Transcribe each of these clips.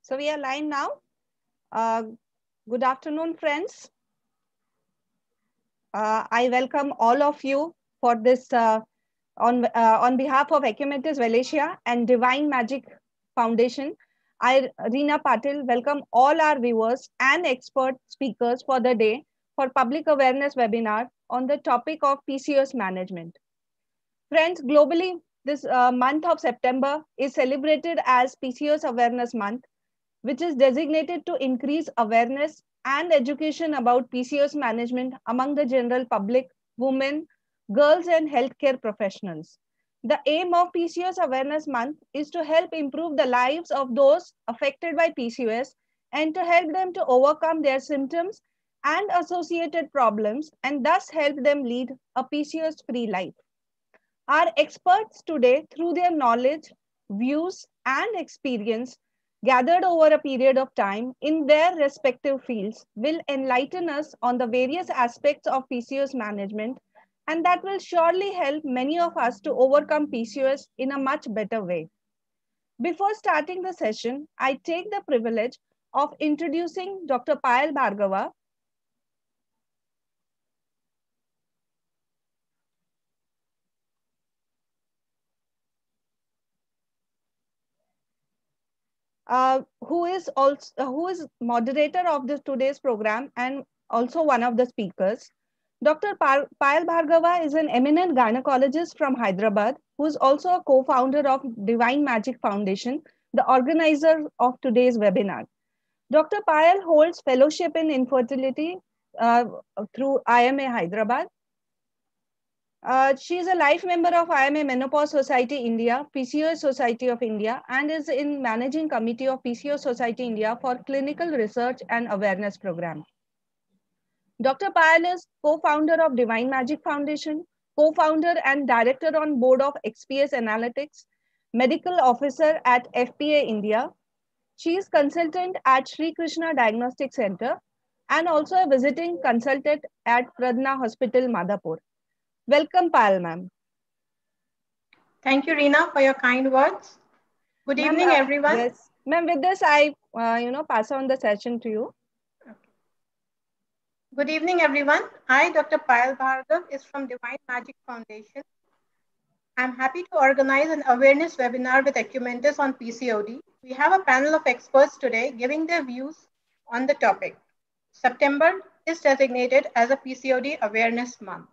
So we are live now. Uh, Good afternoon, friends. I welcome all of you for this on behalf of Ecumetis Valencia and Divine Magic Foundation. I, Reena Patil, welcome all our viewers and expert speakers for the day for public awareness webinar on the topic of PCOS management. Friends, globally, this month of September is celebrated as PCOS Awareness Month, which is designated to increase awareness and education about PCOS management among the general public, women, girls, and healthcare professionals. The aim of PCOS Awareness Month is to help improve the lives of those affected by PCOS and to help them to overcome their symptoms and associated problems and thus help them lead a PCOS free life. Our experts today, through their knowledge, views, and experience gathered over a period of time in their respective fields, will enlighten us on the various aspects of PCOS management, and that will surely help many of us to overcome PCOS in a much better way. Before starting the session, I take the privilege of introducing Dr. Payal Bhargava, who is moderator of this today's program and also one of the speakers. Dr. Payal Bhargava is an eminent gynecologist from Hyderabad, who is also a co-founder of Divine Magic Foundation, the organizer of today's webinar. Dr. Payal holds fellowship in infertility uh, through IMA Hyderabad. She is a life member of IMA Menopause Society India, PCOS Society of India, and is in managing committee of PCOS Society India for clinical research and awareness program. Dr. Payal is co-founder of Divine Magic Foundation, co-founder and director on board of XPS Analytics, medical officer at FPA India. She is consultant at Sri Krishna Diagnostic Center and also a visiting consultant at Pradna Hospital, Madhapur. Welcome, Payal ma'am. Thank you, Reena, for your kind words. Good evening, everyone. Yes, ma'am. With this, I pass on the session to you. Okay. Good evening, everyone. I, Dr. Payal Bhargav, is from Divine Magic Foundation. I'm happy to organize an awareness webinar with Ecumentis on PCOD. We have a panel of experts today giving their views on the topic. September is designated as a PCOD Awareness Month.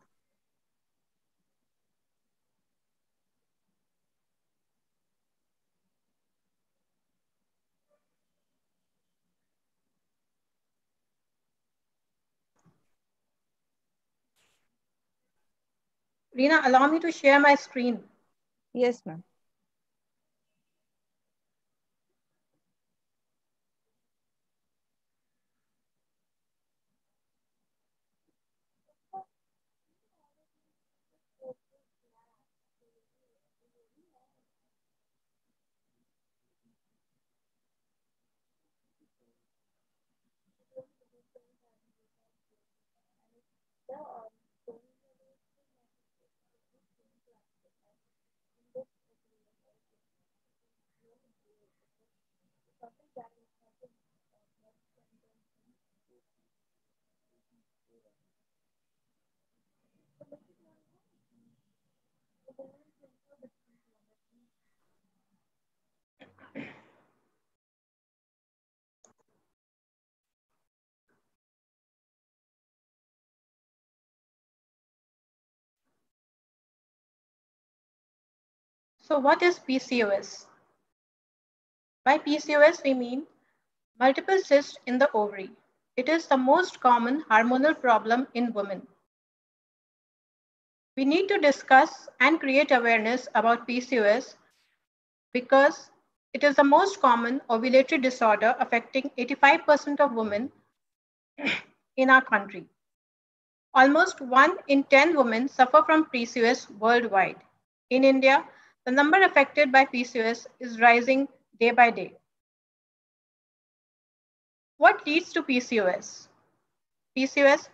Reena, allow me to share my screen. Yes, ma'am. So what is PCOS? By PCOS, we mean multiple cysts in the ovary. It is the most common hormonal problem in women. We need to discuss and create awareness about PCOS because it is the most common ovulatory disorder affecting 85% of women in our country. Almost 1 in 10 women suffer from PCOS worldwide. In India, the number affected by PCOS is rising day by day. What leads to PCOS? PCOS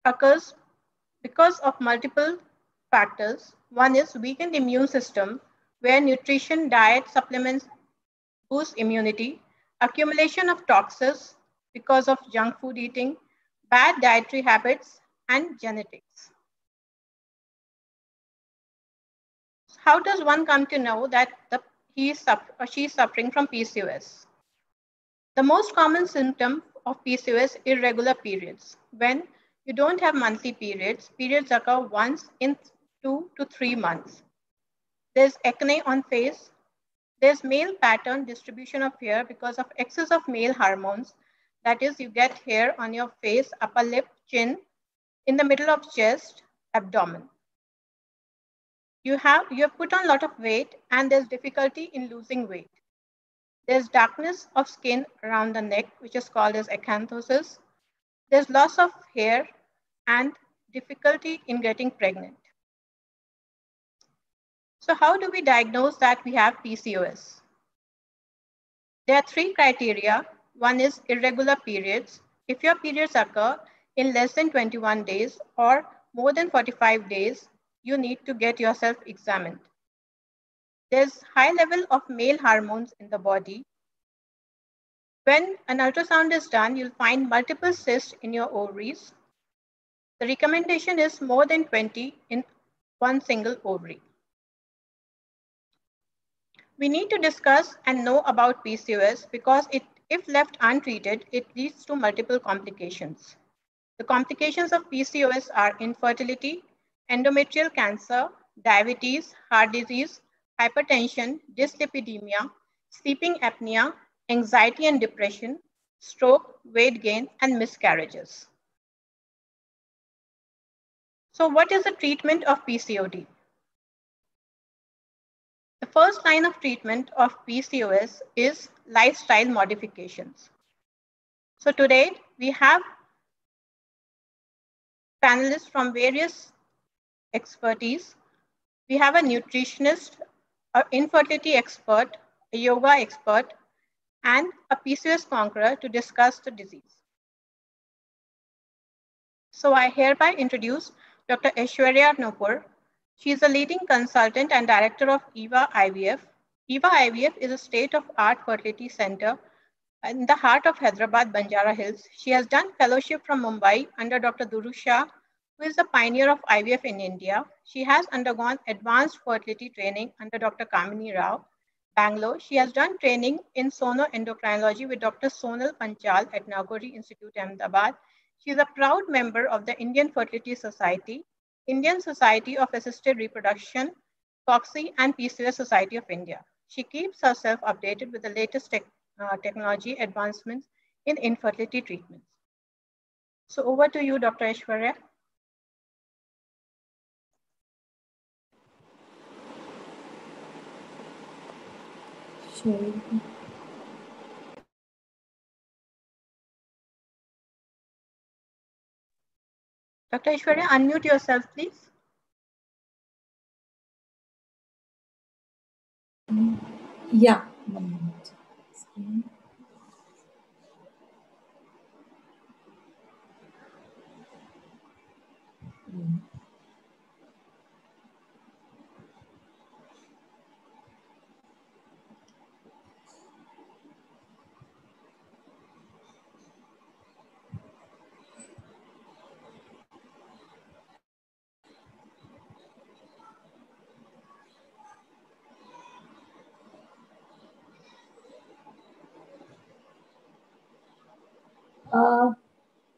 occurs because of multiple factors. One is weakened immune system, where nutrition, diet, supplements boost immunity, accumulation of toxins because of junk food eating, bad dietary habits, and genetics. How does one come to know that he is or she is suffering from PCOS? The most common symptom of PCOS is irregular periods. When you don't have monthly periods, periods occur once in 2 to 3 months. There's acne on face. There's male pattern distribution of hair because of excess of male hormones. That is, you get hair on your face, upper lip, chin, in the middle of chest, abdomen. You have put on a lot of weight and there's difficulty in losing weight. There's darkness of skin around the neck, which is called as acanthosis. There's loss of hair and difficulty in getting pregnant. So how do we diagnose that we have PCOS? There are 3 criteria. One is irregular periods. If your periods occur in less than 21 days or more than 45 days, you need to get yourself examined. There's high level of male hormones in the body. When an ultrasound is done, you'll find multiple cysts in your ovaries. The recommendation is more than 20 in one single ovary. We need to discuss and know about PCOS because if left untreated, it leads to multiple complications. The complications of PCOS are infertility, endometrial cancer, diabetes, heart disease, hypertension, dyslipidemia, sleeping apnea, anxiety and depression, stroke, weight gain, and miscarriages. So what is the treatment of PCOD? The first line of treatment of PCOS is lifestyle modifications. So today we have panelists from various expertise. We have a nutritionist, an infertility expert, a yoga expert, and a PCOS conqueror to discuss the disease. So I hereby introduce Dr. Aishwarya Nupur. She is a leading consultant and director of EVA IVF. EVA IVF is a state-of-art fertility center in the heart of Hyderabad, Banjara Hills. She has done fellowship from Mumbai under Dr. Duru Shah, who is the pioneer of IVF in India. She has undergone advanced fertility training under Dr. Kamini Rao, Bangalore. She has done training in sono-endocrinology with Dr. Sonal Panchal at Nagori Institute, Ahmedabad. She is a proud member of the Indian Fertility Society, Indian Society of Assisted Reproduction, FOXY, and PCOS Society of India. She keeps herself updated with the latest technology advancements in infertility treatments. So over to you, Dr. Aishwarya. Sure. Dr. Aishwarya, unmute yourself, please. Yeah.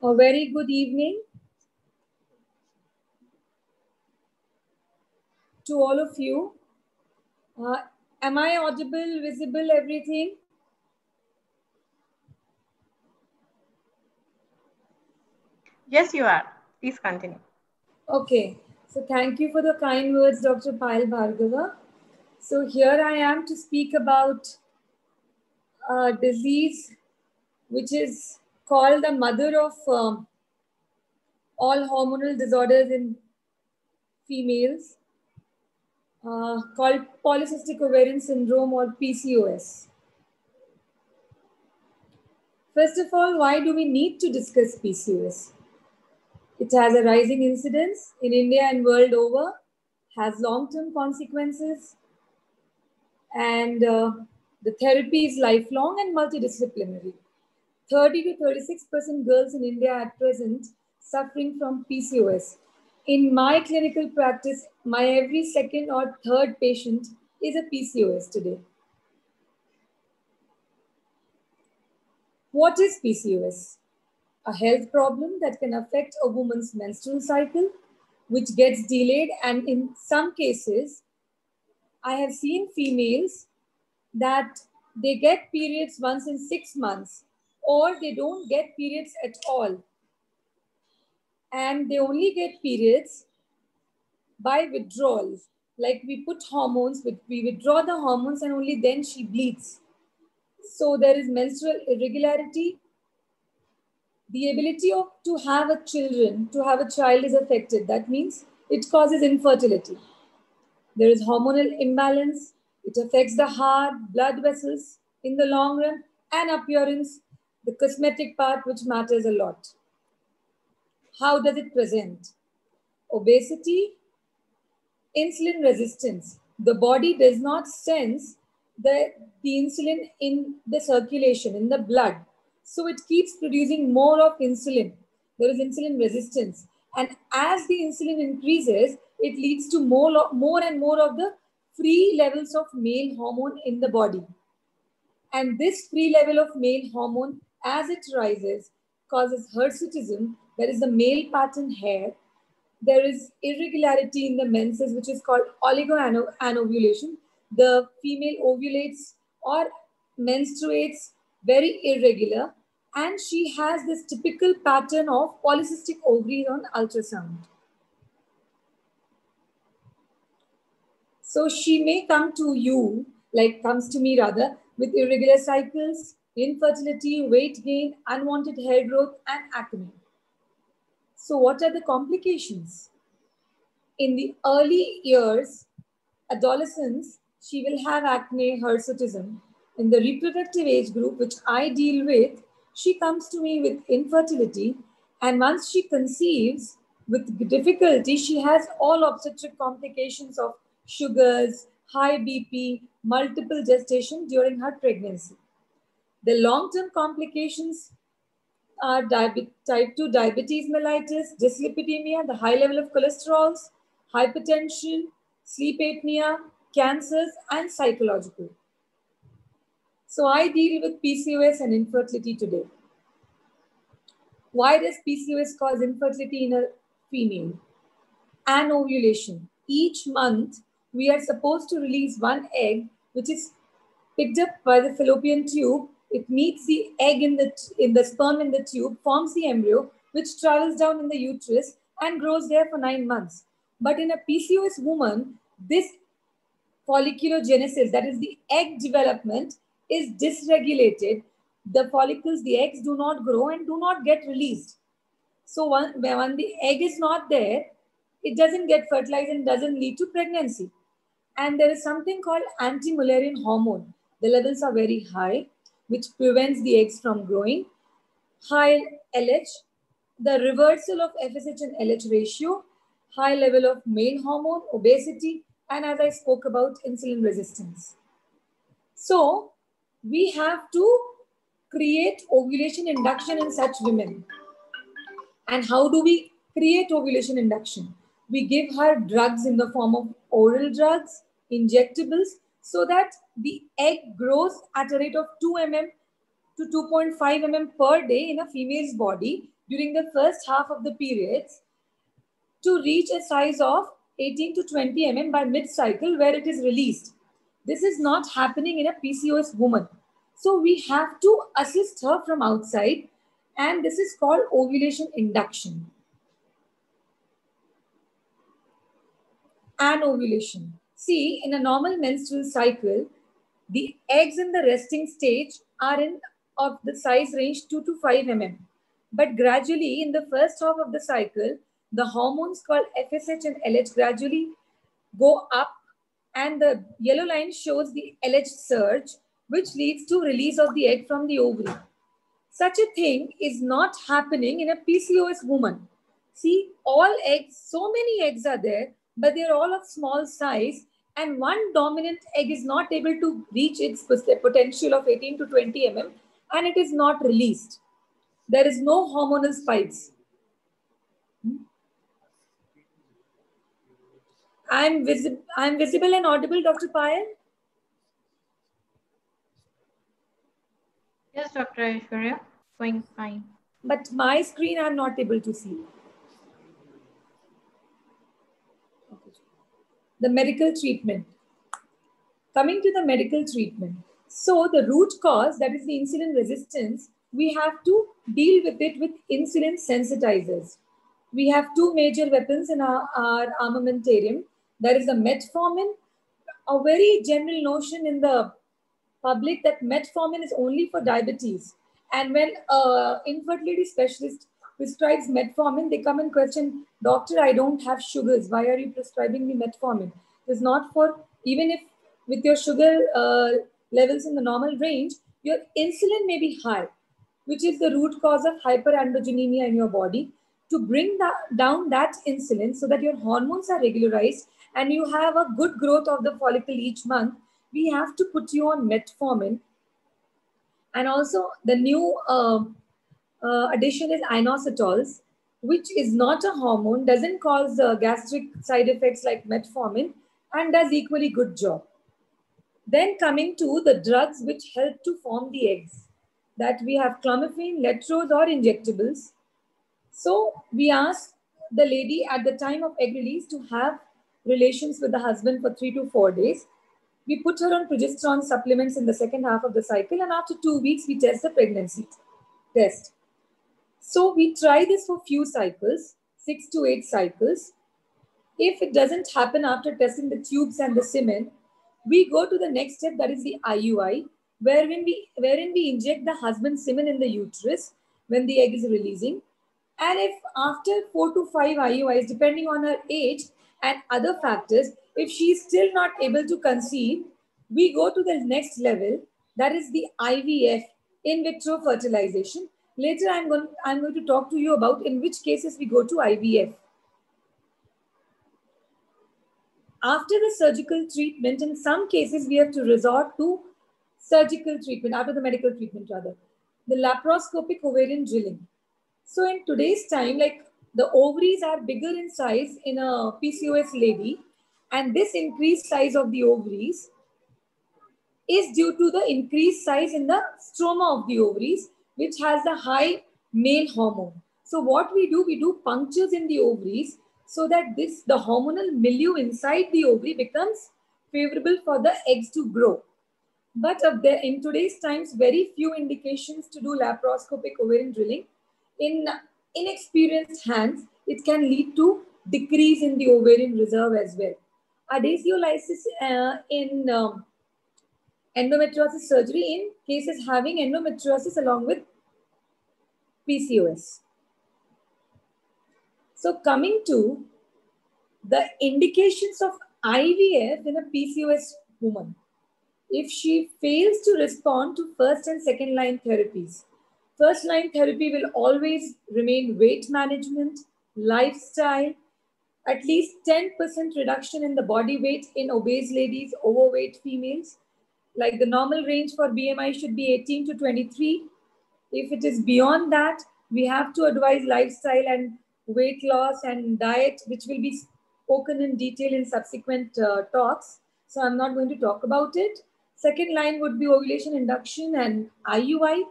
A very good evening to all of you. Am I audible, visible, everything? Yes, you are. Please continue. Okay. So thank you for the kind words, Dr. Payal Bhargava. So here I am to speak about a disease which is called the mother of all hormonal disorders in females, called polycystic ovarian syndrome or PCOS. First of all, why do we need to discuss PCOS? It has a rising incidence in India and world over, has long-term consequences, And the therapy is lifelong and multidisciplinary. 30 to 36% girls in India at present suffering from PCOS. In my clinical practice, my every second or third patient is a PCOS today. What is PCOS? A health problem that can affect a woman's menstrual cycle, which gets delayed, and in some cases, I have seen females that they get periods once in 6 months, or they don't get periods at all. And they only get periods by withdrawals. Like we put hormones, we withdraw the hormones and only then she bleeds. So there is menstrual irregularity. The ability to have a child is affected. That means it causes infertility. There is hormonal imbalance. It affects the heart, blood vessels in the long run, and appearance, the cosmetic part, which matters a lot. How does it present? Obesity, insulin resistance. The body does not sense the insulin in the circulation, in the blood. So it keeps producing more of insulin. There is insulin resistance. And as the insulin increases, it leads to more and more of the free levels of male hormone in the body. And this free level of male hormone, as it rises, causes hirsutism, that is the male pattern hair. There is irregularity in the menses, which is called oligoanovulation. The female ovulates or menstruates very irregular, and she has this typical pattern of polycystic ovaries on ultrasound. So she may come to you, comes to me rather, with irregular cycles, infertility, weight gain, unwanted hair growth, and acne. So what are the complications? In the early years, adolescence, she will have acne, hirsutism. In the reproductive age group, which I deal with, she comes to me with infertility. And once she conceives with difficulty, she has all obstetric complications of sugars, high BP, multiple gestation during her pregnancy. The long-term complications are type 2 diabetes mellitus, dyslipidemia, the high level of cholesterol, hypertension, sleep apnea, cancers, and psychological. So I deal with PCOS and infertility today. Why does PCOS cause infertility in a female? Anovulation. Each month, we are supposed to release one egg, which is picked up by the fallopian tube. It meets the egg in the sperm in the tube, forms the embryo, which travels down in the uterus and grows there for 9 months. But in a PCOS woman, this folliculogenesis, that is the egg development, is dysregulated. The follicles, the eggs do not grow and do not get released. So when the egg is not there, it doesn't get fertilized and doesn't lead to pregnancy. And there is something called anti-Mullerian hormone. The levels are very high, which prevents the eggs from growing. High LH, the reversal of FSH and LH ratio, high level of male hormone, obesity, and as I spoke about, insulin resistance. So we have to create ovulation induction in such women. And how do we create ovulation induction? We give her drugs in the form of oral drugs, injectables, so that the egg grows at a rate of 2 mm to 2.5 mm per day in a female's body during the first half of the periods to reach a size of 18 to 20 mm by mid-cycle where it is released. This is not happening in a PCOS woman. So we have to assist her from outside, and this is called ovulation induction. Anovulation. See, in a normal menstrual cycle, the eggs in the resting stage are of the size range 2 to 5 mm. But gradually, in the first half of the cycle, the hormones called FSH and LH gradually go up, and the yellow line shows the LH surge, which leads to release of the egg from the ovary. Such a thing is not happening in a PCOS woman. See, all eggs, so many eggs are there, but they're all of small size, and one dominant egg is not able to reach its potential of 18 to 20 mm, and it is not released. There is no hormonal spikes. I'm visible and audible, Dr. Payal? Yes, Dr. Aishwarya, going fine. But my screen I'm not able to see. The medical treatment. Coming to the medical treatment. So the root cause, that is the insulin resistance, we have to deal with it with insulin sensitizers. We have two major weapons in our armamentarium. There is the metformin, a very general notion in the public that metformin is only for diabetes. And when an infertility specialist prescribes metformin, they come and question, doctor, I don't have sugars. Why are you prescribing me metformin? It's not for, even if with your sugar levels in the normal range, your insulin may be high, which is the root cause of hyperandrogenemia in your body. To bring down that insulin so that your hormones are regularized and you have a good growth of the follicle each month, we have to put you on metformin. And also the new addition is inositols, which is not a hormone, doesn't cause gastric side effects like metformin, and does equally good job. Then coming to the drugs which help to form the eggs, that we have clomiphene, letrozole or injectables. So we ask the lady at the time of egg release to have relations with the husband for 3 to 4 days. We put her on progesterone supplements in the second half of the cycle, and after 2 weeks, we test the pregnancy test. So we try this for few cycles, 6 to 8 cycles. If it doesn't happen after testing the tubes and the semen, we go to the next step, that is the IUI, wherein we inject the husband's semen in the uterus when the egg is releasing. And if after 4 to 5 IUIs, depending on her age and other factors, if she is still not able to conceive, we go to the next level, that is the IVF, in vitro fertilization. Later, I'm going to talk to you about in which cases we go to IVF. After the surgical treatment, in some cases, we have to resort to surgical treatment, after the medical treatment rather, the laparoscopic ovarian drilling. So in today's time, like the ovaries are bigger in size in a PCOS lady, and this increased size of the ovaries is due to the increased size in the stroma of the ovaries, which has the high male hormone. So what we do punctures in the ovaries so that the hormonal milieu inside the ovary becomes favorable for the eggs to grow. But in today's times, very few indications to do laparoscopic ovarian drilling. In inexperienced hands, it can lead to decrease in the ovarian reserve as well. Adhesiolysis in endometriosis surgery in cases having endometriosis along with PCOS. So coming to the indications of IVF in a PCOS woman, if she fails to respond to first and second line therapies, first line therapy will always remain weight management, lifestyle, at least 10% reduction in the body weight in obese ladies, overweight females. Like the normal range for BMI should be 18 to 23. If it is beyond that, we have to advise lifestyle and weight loss and diet, which will be spoken in detail in subsequent talks. So I'm not going to talk about it. Second line would be ovulation induction and IUI.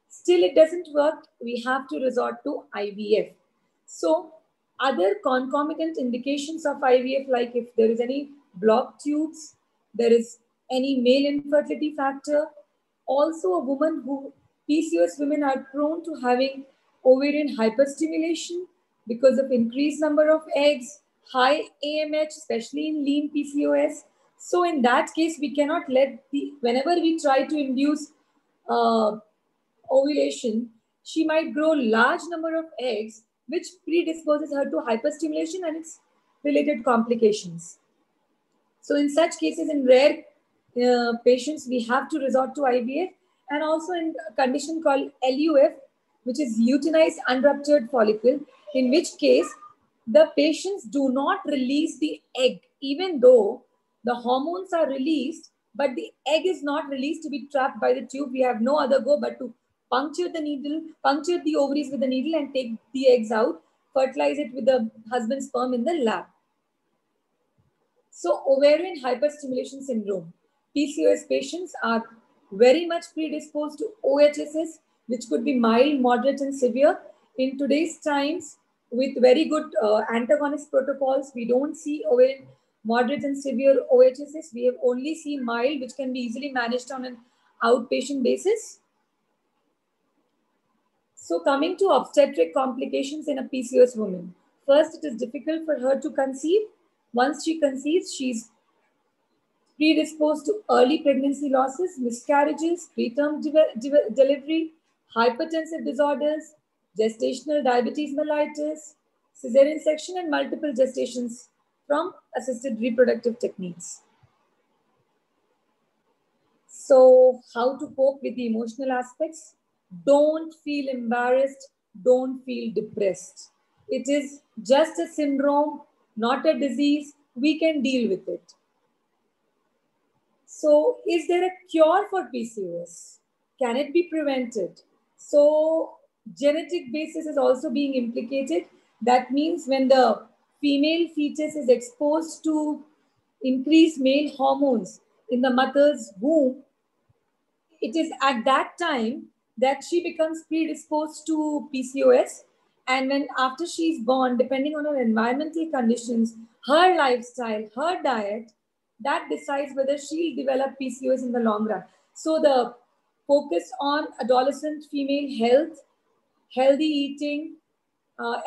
Still, it doesn't work. We have to resort to IVF. So other concomitant indications of IVF, like if there is any blocked tubes, there is any male infertility factor. Also, a woman who PCOS women are prone to having ovarian hyperstimulation because of increased number of eggs, high AMH, especially in lean PCOS. So in that case, we cannot whenever we try to induce ovulation, she might grow large number of eggs, which predisposes her to hyperstimulation and its related complications. So in such cases, in rare patients, we have to resort to IVF, and also in a condition called LUF, which is luteinized unruptured follicle, in which case the patients do not release the egg, even though The hormones are released, but the egg is not released to be trapped by the tube. We have no other go but to puncture the needle, puncture the ovaries with the needle and take the eggs out, fertilize it with the husband's sperm in the lab. So ovarian hyperstimulation syndrome. PCOS patients are very much predisposed to OHSS, which could be mild, moderate, and severe. In today's times, with very good antagonist protocols, we don't see ovarian moderate and severe OHSS. We have only seen mild, which can be easily managed on an outpatient basis. So coming to obstetric complications in a PCOS woman. First, it is difficult for her to conceive. Once she conceives, she's predisposed to early pregnancy losses, miscarriages, preterm delivery, hypertensive disorders, gestational diabetes mellitus, cesarean section, and multiple gestations from assisted reproductive techniques. So how to cope with the emotional aspects? Don't feel embarrassed. Don't feel depressed. It is just a syndrome, not a disease. We can deal with it. So is there a cure for PCOS? Can it be prevented? So genetic basis is also being implicated. That means when the female fetus is exposed to increased male hormones in the mother's womb, it is at that time that she becomes predisposed to PCOS. And when after she's born, depending on her environmental conditions, her lifestyle, her diet, that decides whether she'll develop PCOS in the long run. So the focus on adolescent female health, healthy eating,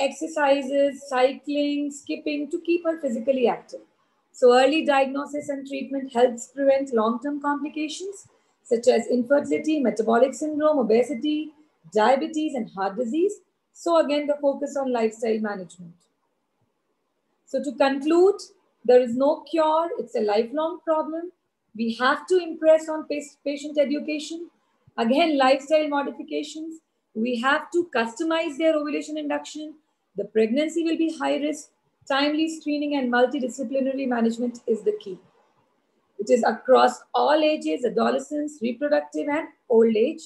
exercises, cycling, skipping to keep her physically active. So early diagnosis and treatment helps prevent long-term complications such as infertility, metabolic syndrome, obesity, diabetes, and heart disease. So again, the focus on lifestyle management. So to conclude, there is no cure. It's a lifelong problem. We have to impress on patient education. Again, lifestyle modifications. We have to customize their ovulation induction. The pregnancy will be high risk. Timely screening and multidisciplinary management is the key. It is across all ages, adolescence, reproductive, and old age.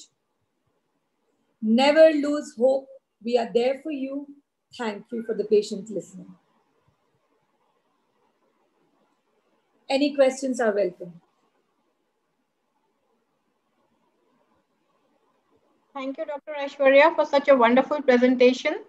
Never lose hope. We are there for you. Thank you for the patient listening. Any questions are welcome. Thank you, Dr. Aishwarya, for such a wonderful presentation.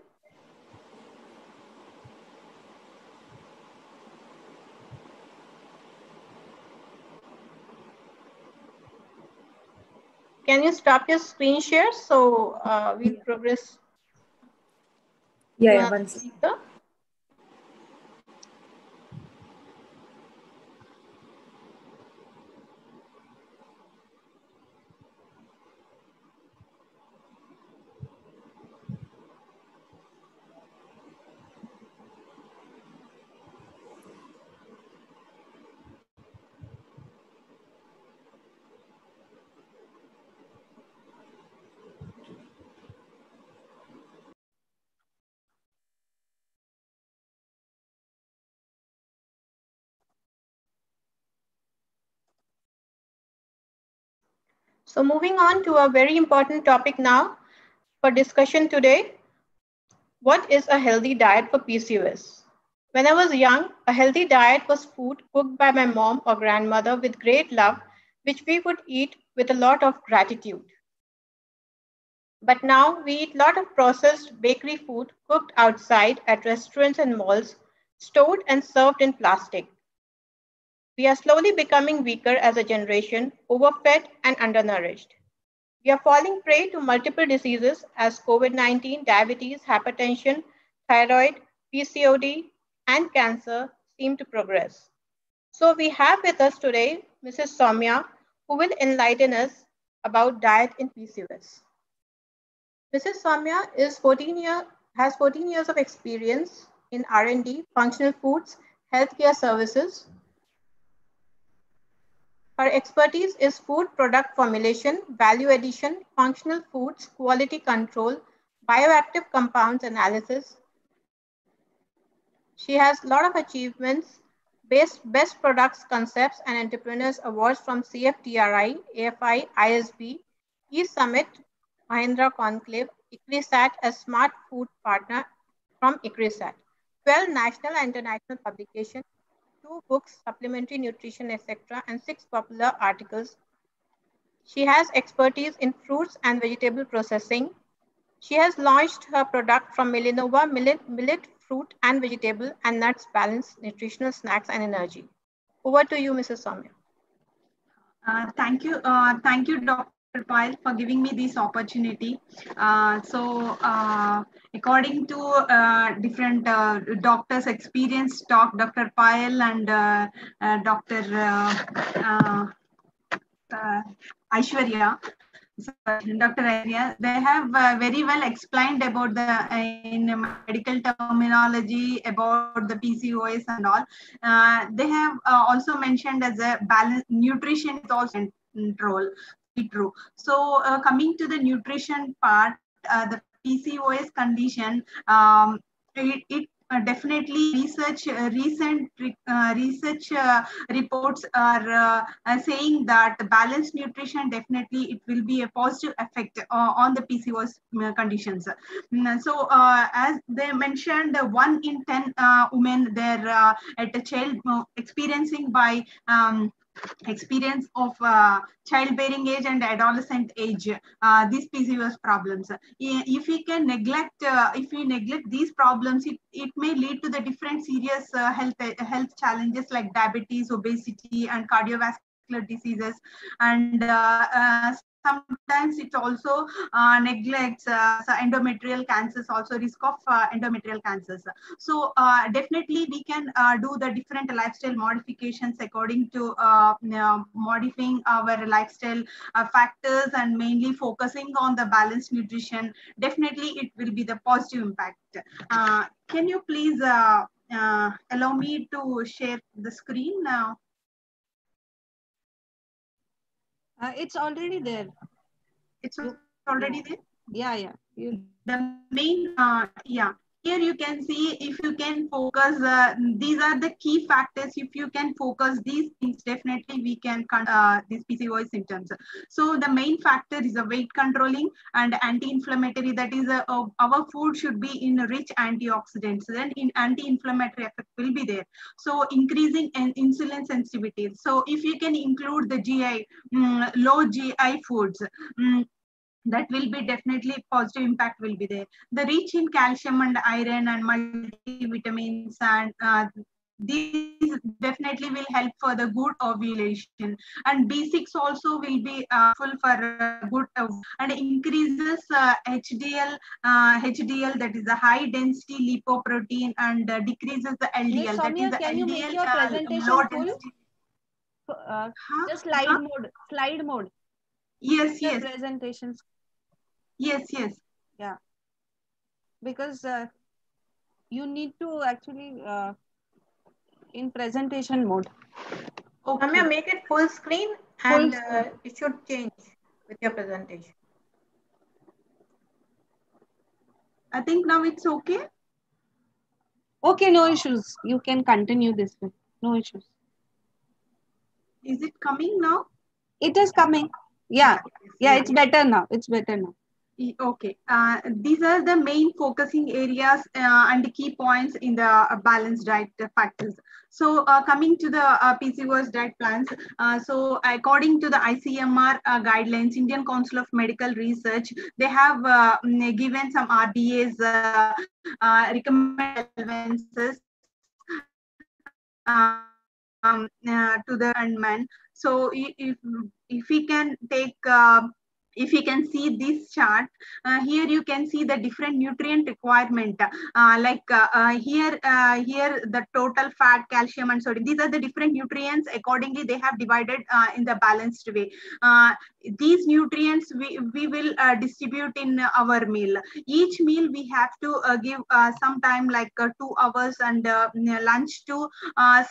Can you stop your screen share so we progress? Yeah, one second. So moving on to a very important topic now for discussion today. What is a healthy diet for PCOS? When I was young, a healthy diet was food cooked by my mom or grandmother with great love, which we would eat with a lot of gratitude. But now we eat a lot of processed bakery food cooked outside at restaurants and malls, stored and served in plastic. We are slowly becoming weaker as a generation, overfed and undernourished. We are falling prey to multiple diseases as COVID-19, diabetes, hypertension, thyroid, PCOD, and cancer seem to progress. So we have with us today Mrs. Soumya, who will enlighten us about diet in PCOS. Mrs. Soumya has 14 years of experience in R&D, functional foods, healthcare services. Her expertise is food product formulation, value addition, functional foods, quality control, bioactive compounds analysis. She has a lot of achievements Best Products Concepts and Entrepreneurs Awards from CFTRI, AFI, ISB, E-Summit, Mahindra Conclave, ICRISAT, a smart food partner from ICRISAT, 12 national and international publications, 2 books, supplementary nutrition, etc., and 6 popular articles. She has expertise in fruits and vegetable processing. She has launched her product from Millinova millet, fruit and vegetable and nuts balanced nutritional snacks and energy. Over to you, Mrs. Soumya. Thank you, Dr. Pyle, for giving me this opportunity. According to different doctors' experience talk, Dr. Pyle and Dr. Aishwarya, Dr. Aishwarya, they have very well explained about the in medical terminology about the PCOS and all. They have also mentioned as a balance nutrition is also role. True. So coming to the nutrition part, the PCOS condition, it definitely recent research reports are saying that balanced nutrition definitely it will be a positive effect on the PCOS conditions. So as they mentioned, 1 in 10 women they're at a child experiencing by experience of childbearing age and adolescent age, these PCOS problems. If we can neglect, if we neglect these problems, it may lead to the different serious health challenges like diabetes, obesity, and cardiovascular diseases. And sometimes it also neglects endometrial cancers, also risk of endometrial cancers. So definitely we can do the different lifestyle modifications according to modifying our lifestyle factors and mainly focusing on the balanced nutrition. Definitely it will be the positive impact. Can you please allow me to share the screen now? It's already there. It's already there? Yeah. The main, yeah. Here you can see if you can focus, these are the key factors. If you can focus these things, definitely we can these PCOS symptoms. So the main factor is the weight controlling and anti-inflammatory. That is our food should be in rich antioxidants. Then in anti-inflammatory effect will be there. So increasing insulin sensitivity. So if you can include the GI, low GI foods, that will be definitely positive impact will be there. The rich in calcium and iron and multivitamins and these definitely will help for the good ovulation. And B6 also will be full for good and increases HDL, that is a high density lipoprotein, and decreases the LDL. Soumya, that is the can LDL, you make your presentation low full? density. Just slide mode. Yes. Presentations. Yes. Yeah. Because you need to actually in presentation mode. Okay. Soumya, make it full screen and it should change with your presentation. I think now it's okay. Okay, no issues. You can continue this way. No issues. Is it coming now? It is coming. Yeah, it's better now. It's better now. Okay. These are the main focusing areas and key points in the balanced diet factors. So coming to the PCOS diet plans, so according to the ICMR guidelines, Indian Council of Medical Research, they have given some RDAs, recommended allowances to the man. So if we can take if you can see this chart, here you can see the different nutrient requirement. Here the total fat, calcium, and sodium. These are the different nutrients. Accordingly, they have divided in the balanced way. These nutrients we will distribute in our meal. Each meal we have to give some time like 2 hours, and lunch to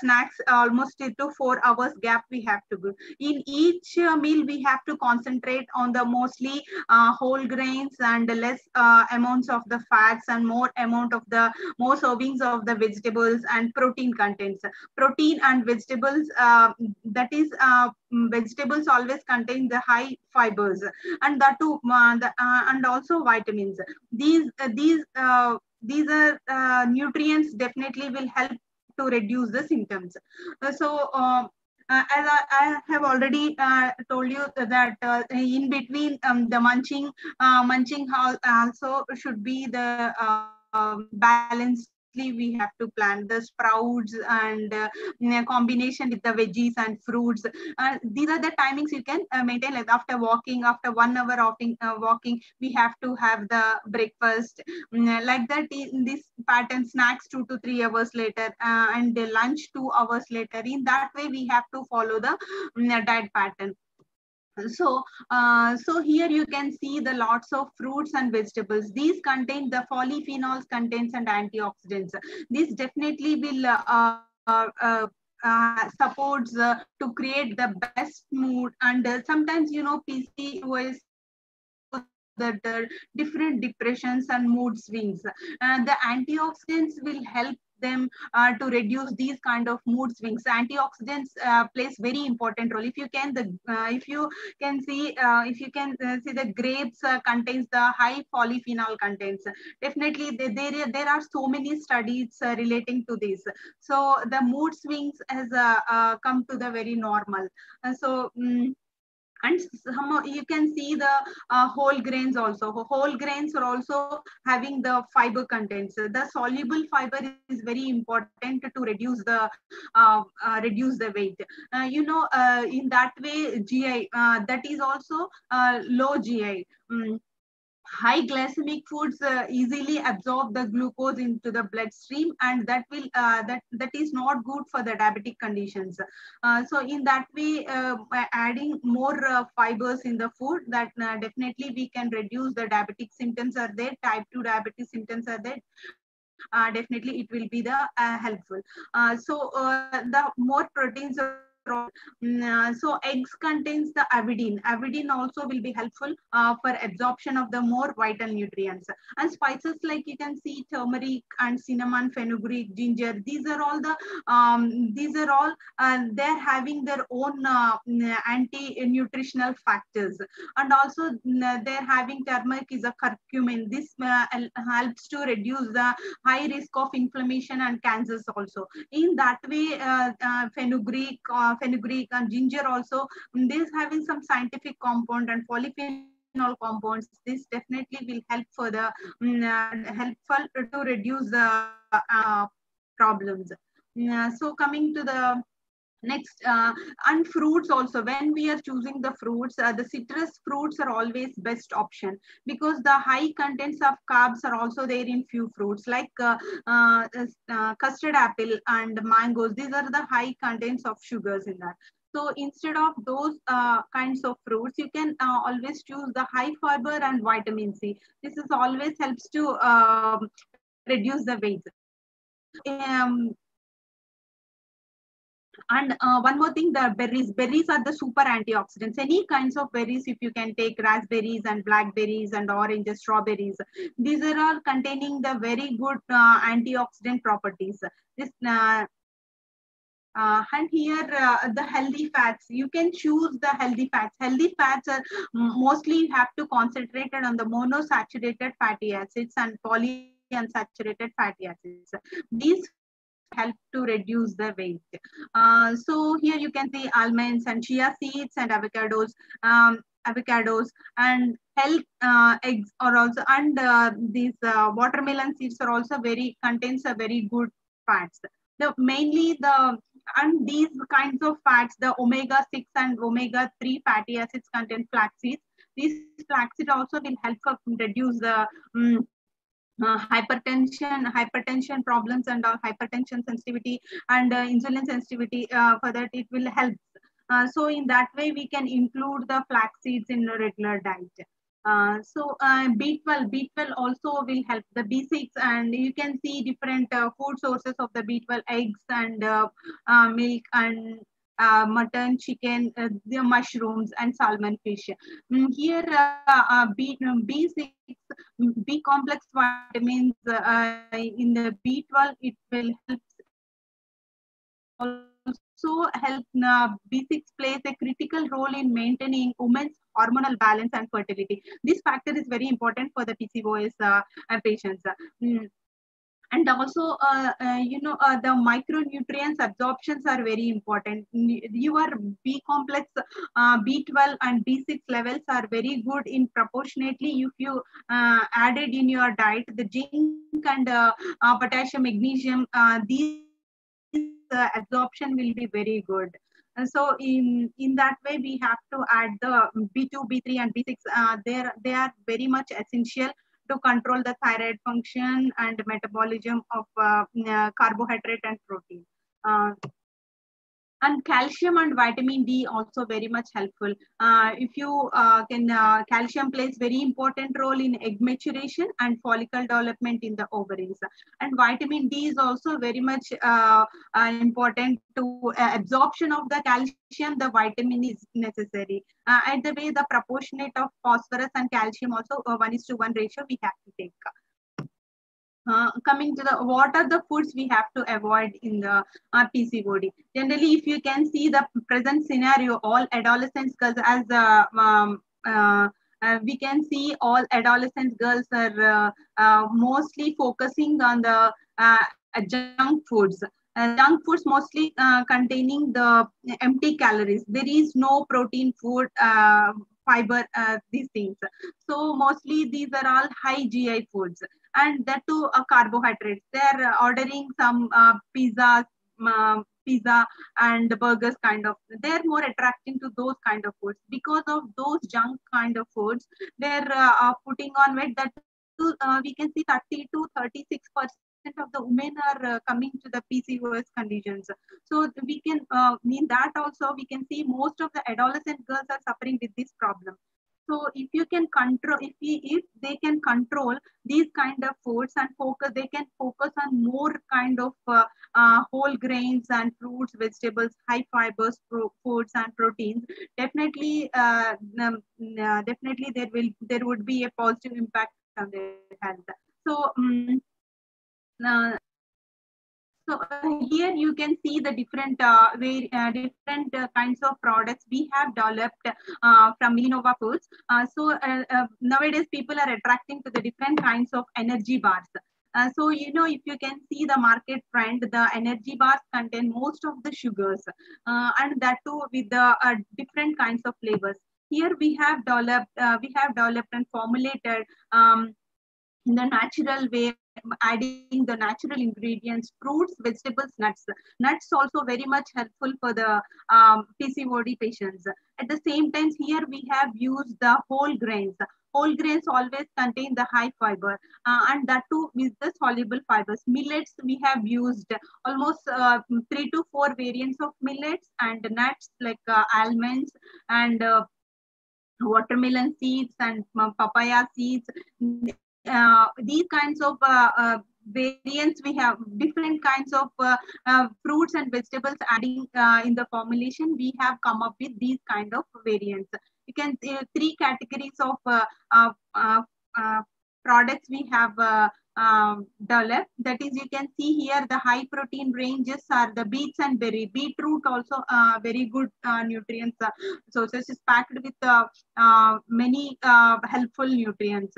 snacks almost 3 to 4 hours gap we have to give. In each meal we have to concentrate on the mostly whole grains and less amounts of the fats and more servings of the vegetables and protein contents. Protein and vegetables, that is vegetables always contain the high fibers, and that too and also vitamins. These are nutrients definitely will help to reduce the symptoms. As I have already told you that in between the munching also should be the balancedly we have to plan the sprouts and combination with the veggies and fruits. These are the timings you can maintain. Like after 1 hour walking, we have to have the breakfast. Like that, in this pattern, snacks 2 to 3 hours later, and the lunch 2 hours later. In that way, we have to follow the diet pattern. So here you can see the lots of fruits and vegetables. These contain the polyphenols, contains and antioxidants. This definitely will supports to create the best mood. And sometimes, PCOS that different depressions and mood swings. The antioxidants will help them to reduce these kind of mood swings. Antioxidants plays very important role. If you can see the grapes contains the high polyphenol contents. Definitely there are so many studies relating to this. So the mood swings has come to the very normal. And you can see the whole grains also. Whole grains are also having the fiber contents. The soluble fiber is very important to reduce the weight. In that way, GI that is also low GI. High glycemic foods easily absorb the glucose into the bloodstream, and that is not good for the diabetic conditions. So in that way, by adding more fibers in the food, that definitely we can reduce the diabetic symptoms are there, type 2 diabetes symptoms are there. Definitely it will be the helpful. The more proteins are so eggs contains the avidin. Avidin also will be helpful for absorption of the more vital nutrients. And spices like you can see turmeric and cinnamon, fenugreek, ginger. These are all they're having their own anti-nutritional factors. And also they're having turmeric is a curcumin. This helps to reduce the high risk of inflammation and cancers also. In that way, fenugreek and ginger also, this having some scientific compound and polyphenol compounds. This definitely will help for the helpful to reduce the problems. So coming to the next, and fruits also. When we are choosing the fruits, the citrus fruits are always best option, because the high contents of carbs are also there in few fruits like custard apple and mangoes. These are the high contents of sugars in that. So instead of those kinds of fruits, you can always choose the high fiber and vitamin C. This is always helps to reduce the weight. And one more thing, the berries are the super antioxidants. Any kinds of berries, if you can take raspberries and blackberries and oranges, strawberries, these are all containing the very good antioxidant properties. This and here the healthy fats, you can choose the healthy fats. Healthy fats are mostly have to concentrate on the monosaturated fatty acids and polyunsaturated fatty acids. These help to reduce the weight. So here you can see almonds and chia seeds and avocados and health eggs are also, and these watermelon seeds are also contains a very good fats. And these kinds of fats, the omega-6 and omega-3 fatty acids contain flax seeds. These flax seeds also will help reduce the hypertension problems and hypertension sensitivity and insulin sensitivity. For that it will help. So in that way we can include the flax seeds in a regular diet. B12 also will help the B6, and you can see different food sources of the B12, eggs and milk and mutton, chicken, the mushrooms, and salmon fish. Here, B6, B complex vitamins in the B12, it will help. Also help. B6 plays a critical role in maintaining women's hormonal balance and fertility. This factor is very important for the PCOS patients. And also, the micronutrients absorptions are very important. Your B complex, B12 and B6 levels are very good in proportionately if you added in your diet the zinc and potassium, magnesium. These absorption will be very good. So in that way, we have to add the B2, B3, and B6. They are very much essential to control the thyroid function and metabolism of carbohydrate and protein. And calcium and vitamin D also very much helpful. If you calcium plays very important role in egg maturation and follicle development in the ovaries. And vitamin D is also very much important to absorption of the calcium. The vitamin is necessary. And the way the proportionate of phosphorus and calcium also 1:1 ratio we have to take. Coming to the what are the foods we have to avoid in the PCOD. Generally, if you can see the present scenario, all adolescent girls as we can see all adolescent girls are mostly focusing on the junk foods. Junk foods mostly containing the empty calories. There is no protein food, fiber, these things. So mostly these are all high GI foods. And that too carbohydrates. They're ordering some pizza and burgers kind of. They're more attracting to those kind of foods. Because of those junk kind of foods, they're putting on weight. That we can see 30 to 36% of the women are coming to the PCOS conditions. So we can mean that also we can see most of the adolescent girls are suffering with this problem. So if you can control, if they can control these kind of foods and focus, they can focus on more kind of whole grains and fruits, vegetables, high fibers, foods and proteins. Definitely, definitely there would be a positive impact on their health. So. Here you can see the different different kinds of products we have developed from Millinova Foods. Nowadays people are attracting to the different kinds of energy bars. So, if you can see the market trend, the energy bars contain most of the sugars and that too with the different kinds of flavors. Here we have developed and formulated in the natural way, adding the natural ingredients, fruits, vegetables, nuts. Nuts also very much helpful for the PCOD patients. At the same time, here we have used the whole grains. Whole grains always contain the high fiber and that too with the soluble fibers. Millets, we have used almost 3 to 4 variants of millets and nuts like almonds and watermelon seeds and papaya seeds. These kinds of variants, we have different kinds of fruits and vegetables adding in the formulation. We have come up with these kind of variants. You can see 3 categories of products we have developed. That is, you can see here the high protein ranges are the beets and berry. Beetroot also very good nutrients sources, is packed with many helpful nutrients.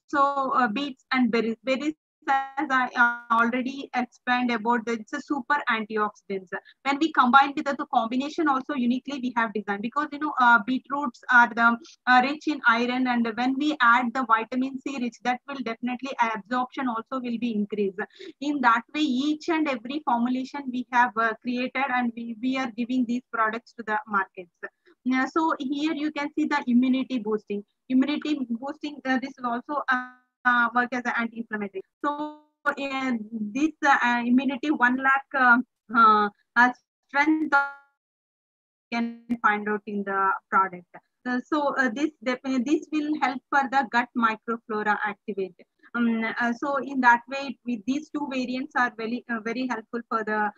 So beets and berries. Berries, as I already explained about, it's a super antioxidants. When we combine with the combination also uniquely we have designed, because beetroots are the rich in iron, and when we add the vitamin C rich, that will definitely absorption also will be increased. In that way, each and every formulation we have created, and we are giving these products to the markets. So here you can see the immunity boosting. Immunity boosting, this will also work as an anti-inflammatory. So this immunity 1 lakh strength can find out in the product. This will help for the gut microflora activate. So in that way, with these two variants are very helpful for the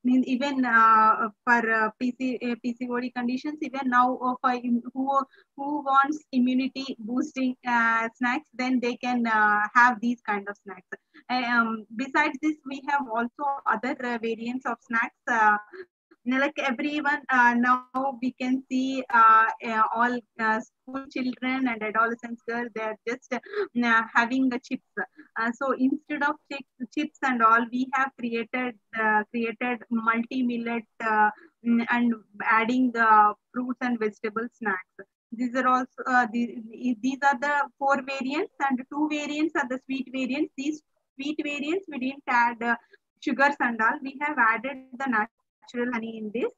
even for PCOD conditions. Even now, for who wants immunity boosting snacks, then they can have these kind of snacks. Besides this, we have also other variants of snacks. Like everyone now we can see all school children and adolescents girls, they are just having the chips. So instead of chips and all, we have created multi millet and adding fruits and vegetable snacks. These are also these are the four variants, and two variants are the sweet variants. These sweet variants we didn't add sugars and all. We have added the natural honey in this.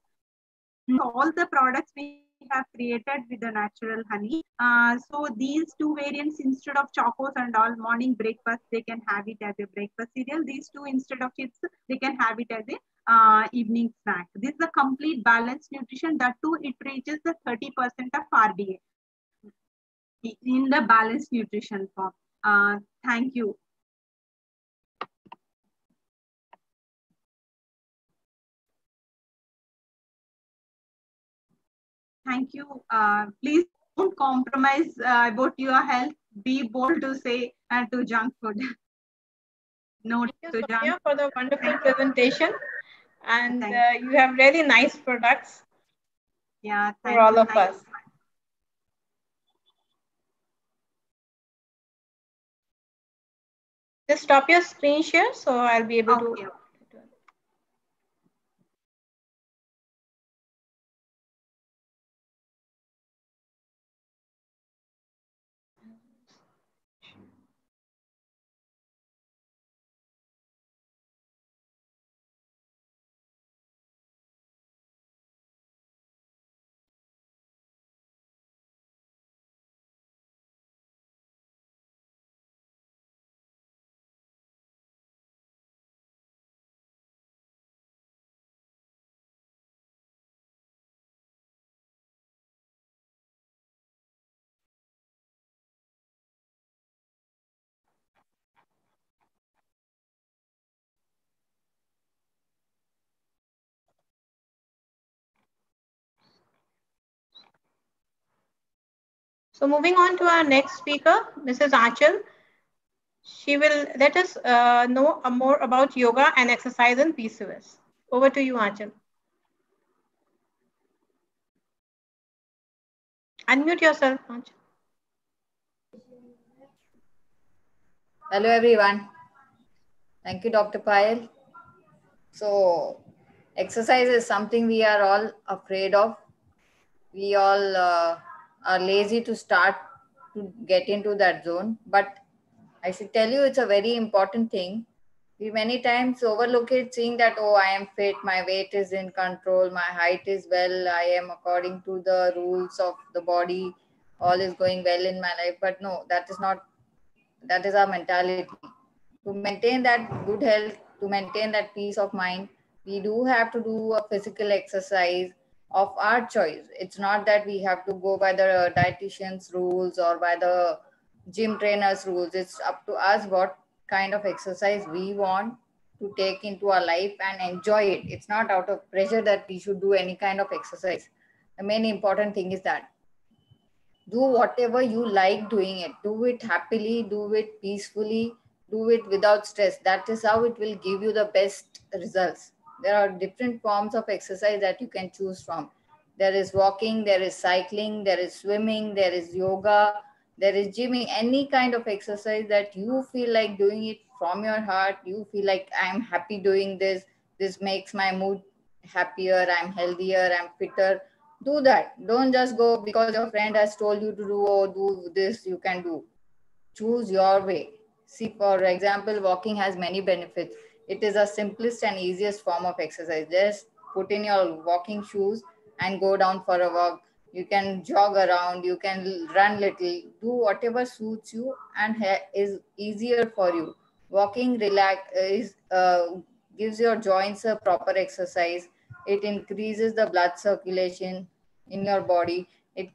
All the products we have created with the natural honey. So these two variants, instead of chocos and all morning breakfast, they can have it as a breakfast cereal. These two, instead of chips, they can have it as a evening snack. This is a complete balanced nutrition. That too, it reaches the 30% of RDA in the balanced nutrition form. Thank you. Thank you. Please don't compromise about your health. Be bold to say to junk food. No Thank to you, junk. Sonia, for the wonderful presentation. And you have really nice products for all of us. Just stop your screen share so I'll be able to. So moving on to our next speaker, Mrs. Achal. She will let us know more about yoga and exercise in PCOS. Over to you, Achal. Unmute yourself, Achal. Hello, everyone. Thank you, Dr. Payal. So, exercise is something we are all afraid of. We all are lazy to start to get into that zone. But I should tell you, it's a very important thing. We many times overlook it, seeing that, oh, I am fit, my weight is in control, my height is well, I am according to the rules of the body, all is going well in my life. But no, that is not, that is our mentality. To maintain that good health, to maintain that peace of mind, we do have to do a physical exercise of our choice. It's not that we have to go by the dietitian's rules or by the gym trainer's rules. It's up to us what kind of exercise we want to take into our life and enjoy it. It's not out of pressure that we should do any kind of exercise. The main important thing is that do whatever you like doing it. Do it happily, do it peacefully, do it without stress. That is how it will give you the best results. There are different forms of exercise that you can choose from. There is walking, there is cycling, there is swimming, there is yoga, there is gymming. Any kind of exercise that you feel like doing it from your heart, you feel like I'm happy doing this, this makes my mood happier, I'm healthier, I'm fitter. Do that. Don't just go because your friend has told you to do, oh, do this, you can do. Choose your way. See, for example, walking has many benefits. It is the simplest and easiest form of exercise. Just put in your walking shoes and go down for a walk. You can jog around, you can run little, do whatever suits you and is easier for you. Walking gives your joints a proper exercise. It increases the blood circulation in your body. It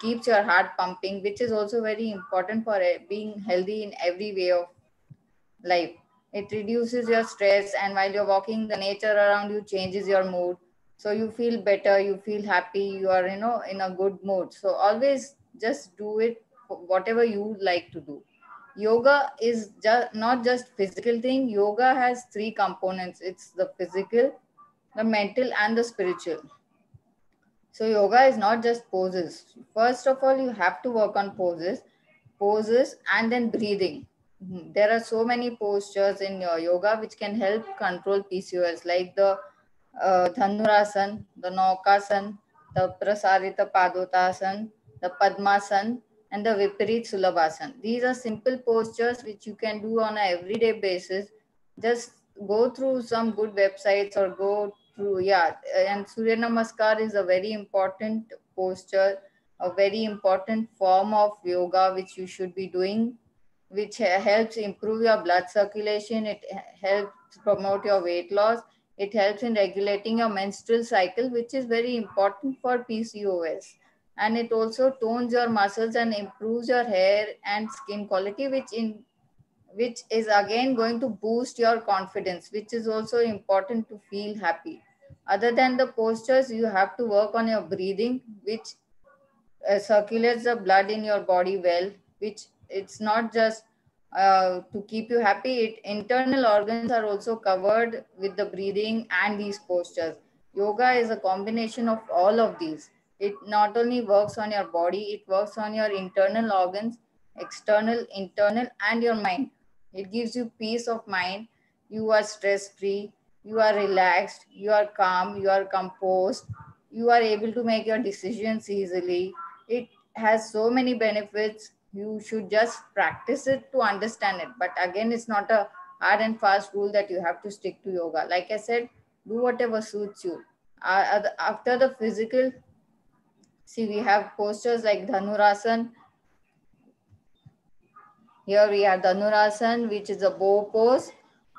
keeps your heart pumping, which is also very important for being healthy in every way of life. It reduces your stress, and while you're walking, the nature around you changes your mood. So you feel better, you feel happy, you are, in a good mood. So always just do it, whatever you like to do. Yoga is just not just physical thing. Yoga has three components. It's the physical, the mental, and the spiritual. So yoga is not just poses. First of all, you have to work on poses, and then breathing. There are so many postures in your yoga which can help control PCOS, like the Dhanurasan, the Naukasan, the Prasarita Padotasan, the Padmasan, and the Viparit Sulabhasan. These are simple postures which you can do on an everyday basis. Just go through some good websites or go through, and Surya Namaskar is a very important posture, a very important form of yoga which you should be doing, which helps improve your blood circulation. It helps promote your weight loss. It helps in regulating your menstrual cycle, which is very important for PCOS. And it also tones your muscles and improves your hair and skin quality, which is again going to boost your confidence, which is also important to feel happy. Other than the postures, you have to work on your breathing, which circulates the blood in your body well, which it's not just to keep you happy. Internal organs are also covered with the breathing and these postures. Yoga is a combination of all of these. It not only works on your body, it works on your internal organs, external, internal, and your mind. It gives you peace of mind. You are stress free, you are relaxed, you are calm, you are composed, you are able to make your decisions easily. It has so many benefits. You should just practice it to understand it. But again, it's not a hard and fast rule that you have to stick to yoga. Like I said, do whatever suits you. After the physical, see, we have postures like Dhanurasan. Here we have Dhanurasan, which is a bow pose,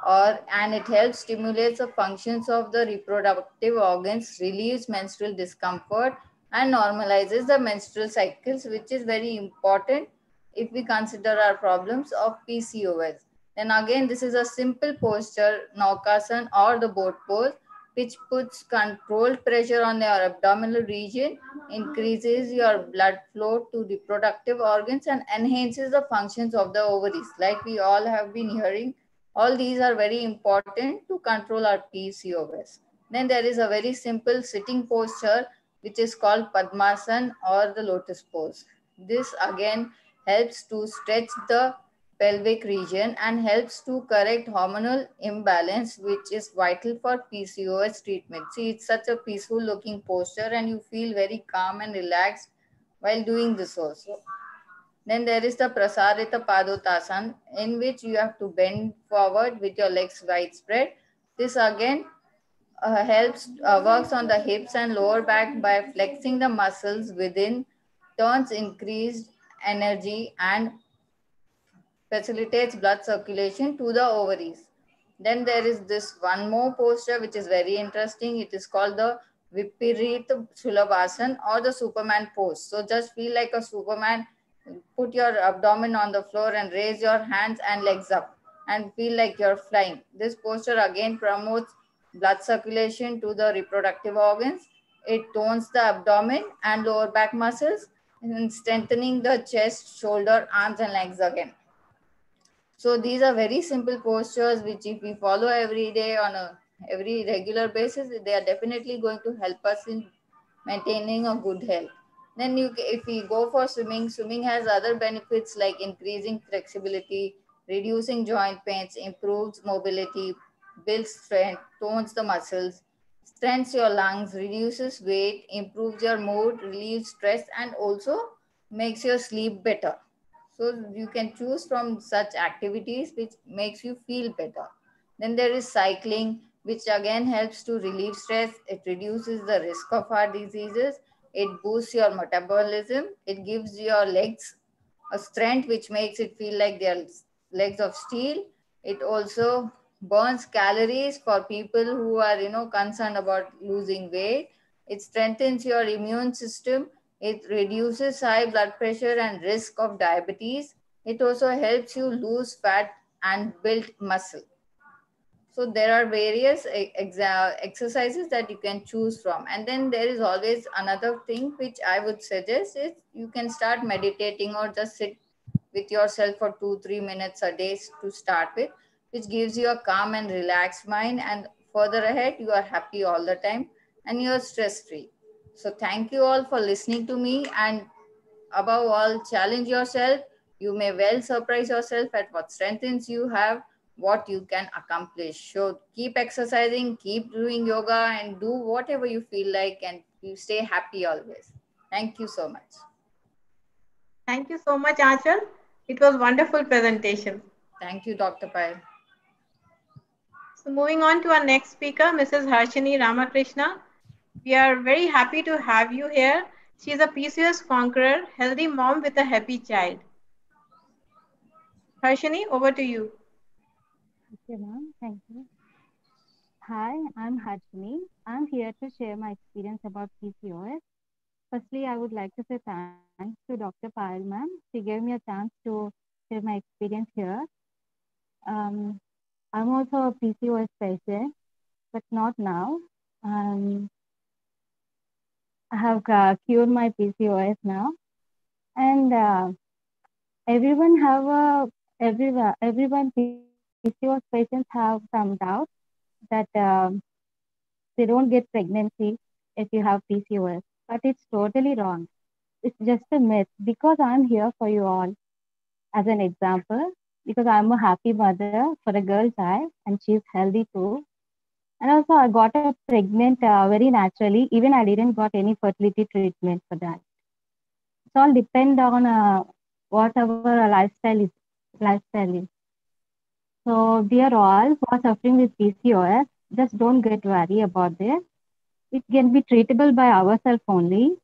and it helps stimulates the functions of the reproductive organs, relieves menstrual discomfort, and normalizes the menstrual cycles, which is very important if we consider our problems of PCOS. Then again, this is a simple posture, Naukasan or the boat pose, which puts controlled pressure on your abdominal region, increases your blood flow to reproductive organs, and enhances the functions of the ovaries. Like we all have been hearing, all these are very important to control our PCOS. Then there is a very simple sitting posture, which is called Padmasan or the lotus pose. This again helps to stretch the pelvic region and helps to correct hormonal imbalance, which is vital for PCOS treatment. See, it's such a peaceful looking posture and you feel very calm and relaxed while doing this also. Then there is the Prasarita Padotasan, in which you have to bend forward with your legs widespread. This again works on the hips and lower back by flexing the muscles within, turns increased energy, and facilitates blood circulation to the ovaries. Then there is this one more posture which is very interesting. It is called the Viparit Sulabhasan or the Superman pose. So just feel like a Superman. Put your abdomen on the floor and raise your hands and legs up and feel like you're flying. This posture again promotes blood circulation to the reproductive organs. It tones the abdomen and lower back muscles and strengthening the chest, shoulder, arms, and legs again. So these are very simple postures which if we follow every day on a every regular basis, they are definitely going to help us in maintaining a good health. Then if we go for swimming, swimming has other benefits like increasing flexibility, reducing joint pains, improves mobility, builds strength, tones the muscles, strengthens your lungs, reduces weight, improves your mood, relieves stress, and also makes your sleep better. So you can choose from such activities which makes you feel better. Then there is cycling, which again helps to relieve stress. It reduces the risk of heart diseases. It boosts your metabolism. It gives your legs a strength which makes it feel like they're legs of steel. It also burns calories for people who are concerned about losing weight. It strengthens your immune system. It reduces high blood pressure and risk of diabetes. It also helps you lose fat and build muscle. So there are various exercises that you can choose from. And then there is always another thing which I would suggest is you can start meditating or just sit with yourself for 2-3 minutes a day to start with, which gives you a calm and relaxed mind, and further ahead you are happy all the time and you're stress free. So thank you all for listening to me, and above all, challenge yourself. You may well surprise yourself at what strengths you have, what you can accomplish. So keep exercising, keep doing yoga, and do whatever you feel like, and you stay happy always. Thank you so much. Thank you so much, Aanchal. It was wonderful presentation. Thank you, Dr. Payal. So moving on to our next speaker, Mrs. Harshini Ramakrishna. We are very happy to have you here. She is a PCOS conqueror, healthy mom with a happy child. Harshini, over to you. Okay, ma'am. Thank you. Hi, I'm Harshini. I'm here to share my experience about PCOS. Firstly, I would like to say thanks to Dr. Payal, ma'am. She gave me a chance to share my experience here. I'm also a PCOS patient, but not now. I have cured my PCOS now, and everyone have a everyone PCOS patients have some doubt that they don't get pregnancy if you have PCOS, but it's totally wrong. It's just a myth, because I'm here for you all as an example, because I'm a happy mother for a girl child and she's healthy too. And also I got a pregnant very naturally. Even I didn't got any fertility treatment for that. It's all depend on what our lifestyle is. So dear all who are suffering with PCOS, just don't get worried about this. It can be treatable by ourselves only.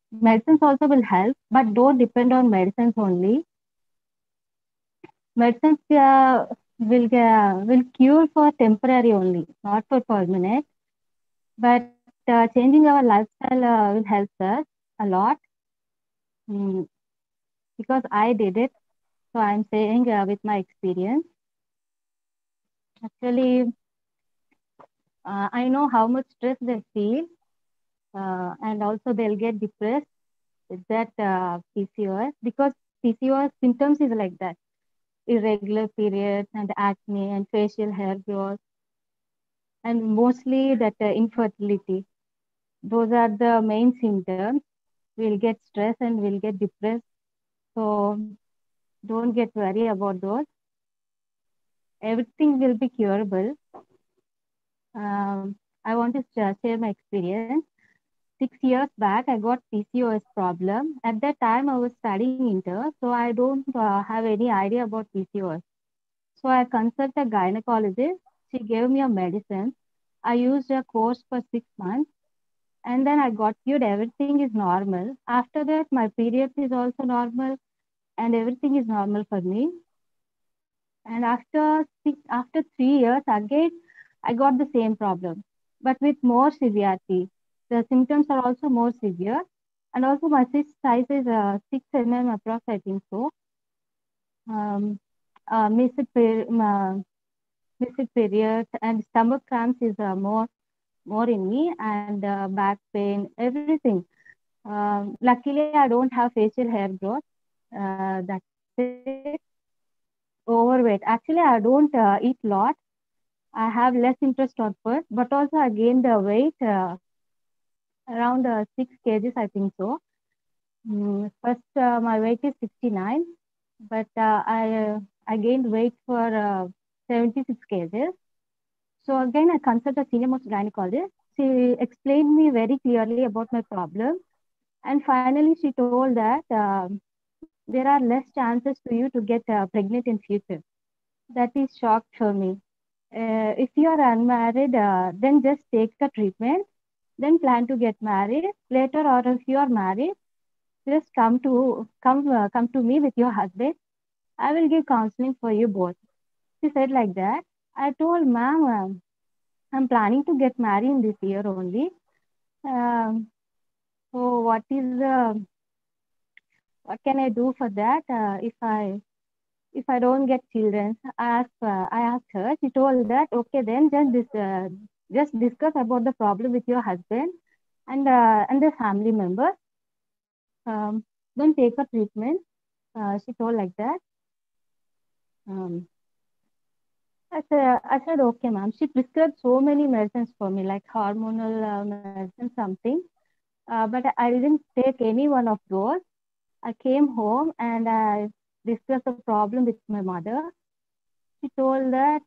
Medicines also will help, but don't depend on medicines only. Medicines will cure for temporary only, not for permanent. But changing our lifestyle will help us a lot, because I did it. So I'm saying with my experience. Actually, I know how much stress they feel, and also they'll get depressed with that PCOS, because PCOS symptoms is like that: irregular periods and acne and facial hair growth, and mostly that infertility. Those are the main symptoms. We'll get stressed and we'll get depressed. So don't get worried about those. Everything will be curable. I want to share my experience. 6 years back, I got PCOS problem. At that time, I was studying inter, so I don't have any idea about PCOS. So I consulted a gynecologist. She gave me a medicine. I used a course for 6 months, and then I got cured. Everything is normal. After that, my periods is also normal, and everything is normal for me. And after 3 years, again, I got the same problem, but with more severity. The symptoms are also more severe, and also my cyst size is 6 mm approx, I think so. Um, missed, missed periods and stomach cramps is more in me, and back pain, everything. Luckily, I don't have facial hair growth. That's it. Overweight. Actually, I don't eat lot. I have less interest on food, but also I gained the weight around 6 kgs, I think so. First, my weight is 69, but I gained weight for 76 kgs. So again, I consulted a senior most gynecologist. She explained me very clearly about my problem, and finally she told that there are less chances for you to get pregnant in future. That is shocked for me. If you are unmarried, then just take the treatment, then plan to get married later. Or if you are married, just come to me with your husband. I will give counseling for you both. She said like that. I told ma'am, I'm planning to get married in this year only. Um, so what can I do for that? If I don't get children, I asked her. She told that okay, then just discuss about the problem with your husband and the family members. Then take a treatment. She told like that. Um, I said okay, ma'am. She prescribed so many medicines for me, like hormonal medicine, something. But I didn't take any one of those. I came home and I discussed the problem with my mother. She told that,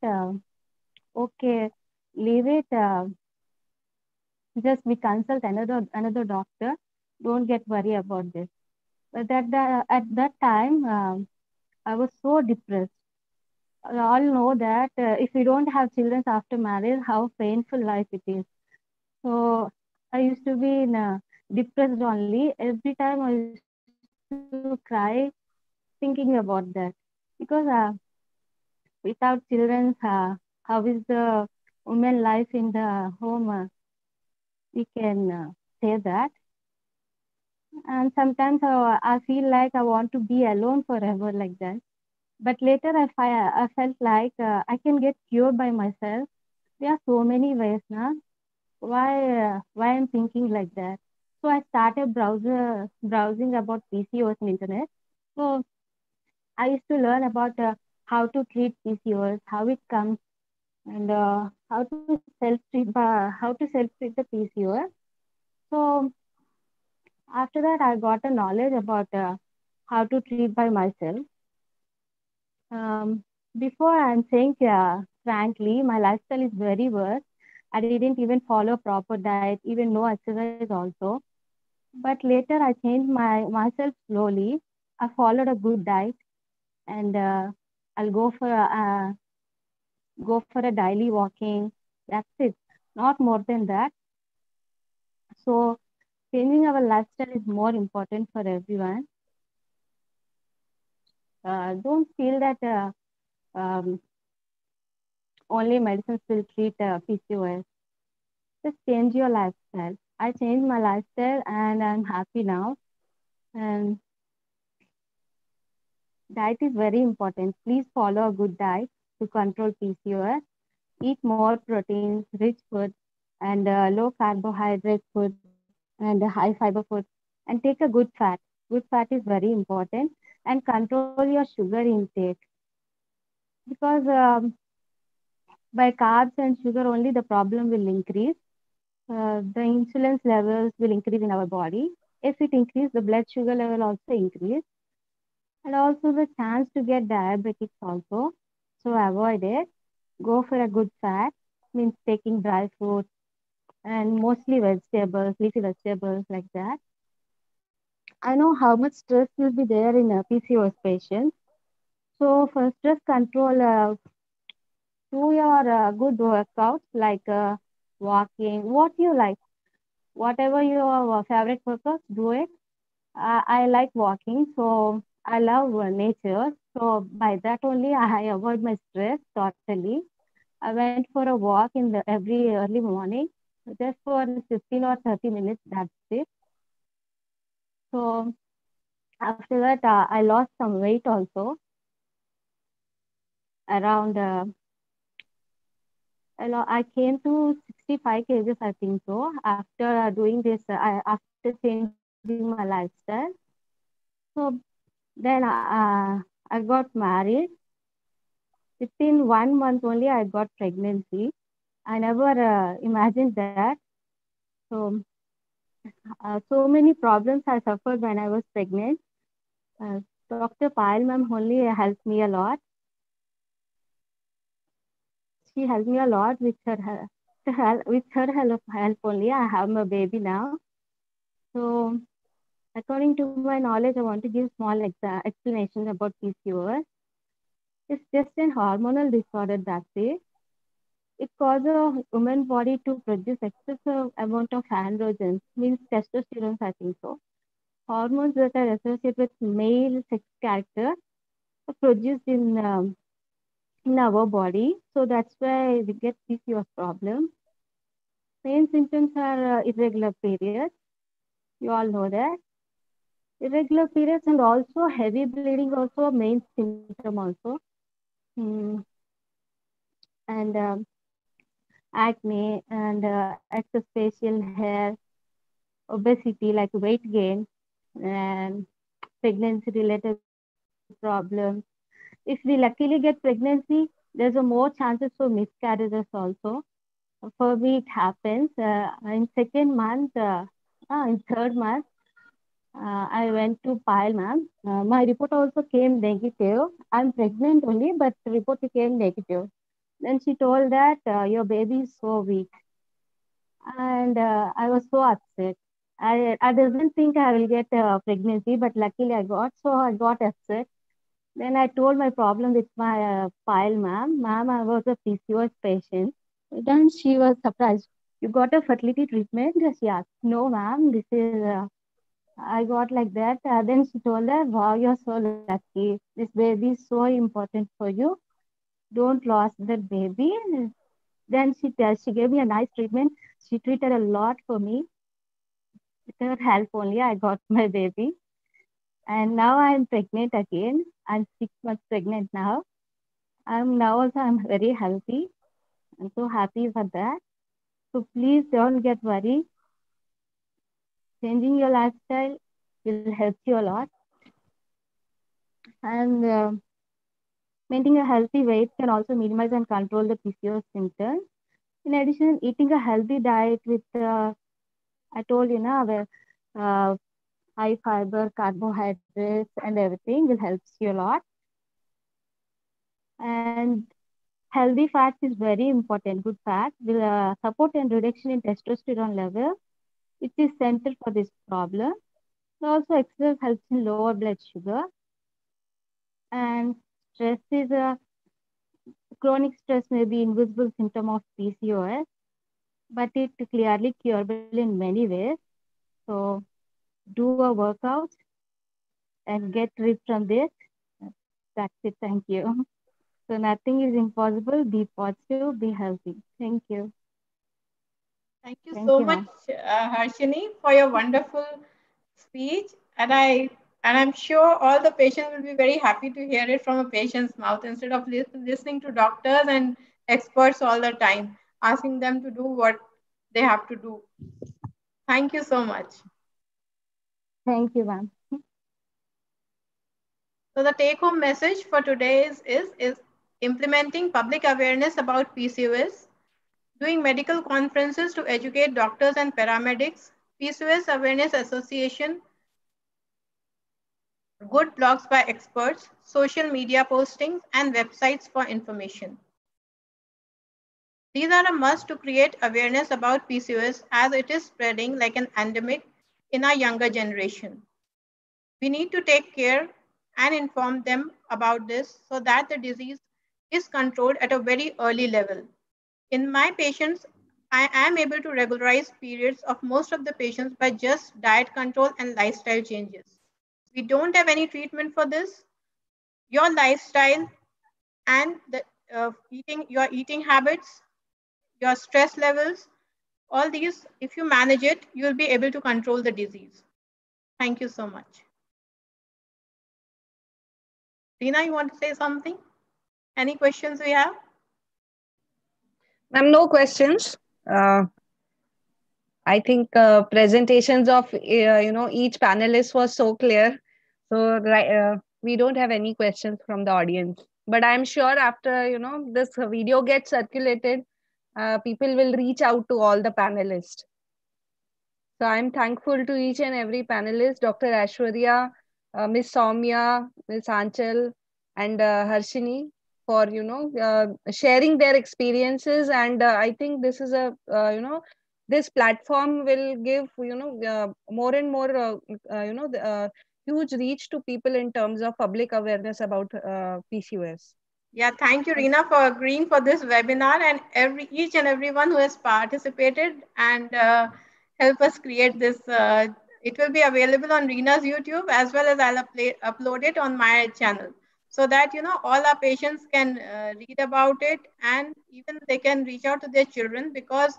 okay, leave it. Just we consult another doctor. Don't get worried about this. But at that time, I was so depressed. We all know that if we don't have children after marriage, how painful life it is. So I used to be in depressed only. Every time I used to cry thinking about that because without children, how is the woman life in the home? We can say that. And sometimes I feel like I want to be alone forever like that. But later I felt like I can get cured by myself. There are so many ways now. Why I'm thinking like that? So I started browsing about PCOS in internet. So I used to learn about how to treat PCOS, how it comes, and how to self treat the PCOS. So after that, I got a knowledge about how to treat by myself. Before I'm saying frankly, my lifestyle is very worse. I didn't even follow proper diet, even no exercise also. But later I changed myself slowly. I followed a good diet and I'll go for a daily walking. That's it. Not more than that. So changing our lifestyle is more important for everyone. Don't feel that only medicines will treat PCOS. Just change your lifestyle. I changed my lifestyle and I'm happy now. And diet is very important. Please follow a good diet to control PCOS. Eat more proteins, rich food, and low carbohydrate food and high fiber food. And take a good fat. Good fat is very important. And control your sugar intake. Because by carbs and sugar only the problem will increase. The insulin levels will increase in our body. If it increase, the blood sugar level also increase. And also the chance to get diabetics also. So avoid it. Go for a good fat, means taking dry fruits and mostly vegetables, leafy vegetables like that. I know how much stress will be there in a PCOS patient. So for stress control, do your good workouts like walking, what you like, whatever your favorite workouts, do it. I like walking, so I love nature. So by that only I avoid my stress totally. I went for a walk in the every early morning, just for 15 or 30 minutes. That's it. So after that, I lost some weight also, around. I came to 65 kgs, I think so. After doing this, after changing my lifestyle. So then I got married. Within 1 month only, I got pregnancy. I never imagined that. So, so many problems I suffered when I was pregnant. Dr. Payal ma'am only helped me a lot. She helped me a lot with with her help only. I have my baby now. So, according to my knowledge, I want to give small explanation about PCOS. It's just an hormonal disorder, that's it. It causes a woman body to produce excessive amount of androgens, means testosterone, I think so. Hormones that are associated with male sex character are produced in our body. So that's why we get PCOS problem. Main symptoms are irregular periods, You all know that. Irregular periods and also heavy bleeding also a main symptom also. Hmm. And acne and excess facial hair, obesity like weight gain, and pregnancy related problems. If we luckily get pregnancy, there's a more chances for miscarriages also. For me, it happens in second month, in third month. I went to Pile, ma'am. My report also came negative. I'm pregnant only, but the report came negative. Then she told that your baby is so weak, and I was so upset. I didn't think I will get pregnancy, but luckily I got. So I got upset. Then I told my problem with my Pile, ma'am. Ma'am, I was a PCOS patient. Then she was surprised. You got a fertility treatment? She asked. No, ma'am. This is I got like that. Then she told her, wow, you're so lucky. This baby is so important for you. Don't lose that baby. Then she gave me a nice treatment. She treated a lot for me. With her help only, I got my baby. And now I'm pregnant again. I'm 6 months pregnant now. I'm very healthy. I'm so happy for that. So please don't get worried. Changing your lifestyle will help you a lot. And maintaining a healthy weight can also minimize and control the PCOS symptoms. In addition, eating a healthy diet with, I told you now, uh, high fiber, carbohydrates, and everything will help you a lot. And healthy fats is very important. Good fat will support and reduction in testosterone level, which is central for this problem. Also, exercise helps in lower blood sugar. And stress is a chronic stress may be invisible symptom of PCOS, but it clearly curable in many ways. So do a workout and get rid from this. That's it. Thank you. So nothing is impossible. Be positive, be healthy. Thank you. Thank you Thank so you, much, ma'am. Harshini, for your wonderful speech. And I'm sure all the patients will be very happy to hear it from a patient's mouth instead of listening to doctors and experts all the time, asking them to do what they have to do. Thank you so much. Thank you, ma'am. So the take-home message for today is implementing public awareness about PCOS, doing medical conferences to educate doctors and paramedics, PCOS Awareness Association, good blogs by experts, social media postings, and websites for information. These are a must to create awareness about PCOS as it is spreading like an endemic in our younger generation. We need to take care and inform them about this so that the disease is controlled at a very early level. In my patients, I am able to regularize periods of most of the patients by just diet control and lifestyle changes. We don't have any treatment for this. Your lifestyle and your eating habits, your stress levels, all these, if you manage it, you'll be able to control the disease. Thank you so much. Reena, you want to say something? Any questions we have? Ma'am, no questions. I think presentations of each panelist was so clear. So we don't have any questions from the audience. But I'm sure after this video gets circulated, people will reach out to all the panelists. So I'm thankful to each and every panelist, Dr. Aishwarya, Miss Soumya, Miss Anchal, and Harshini for sharing their experiences. And I think this is a this platform will give more and more huge reach to people in terms of public awareness about PCOS. Yeah, thank you, Reena, for agreeing for this webinar and each and everyone who has participated and help us create this. It will be available on Reena's YouTube as well as I'll upload it on my channel so that all our patients can read about it and even they can reach out to their children, because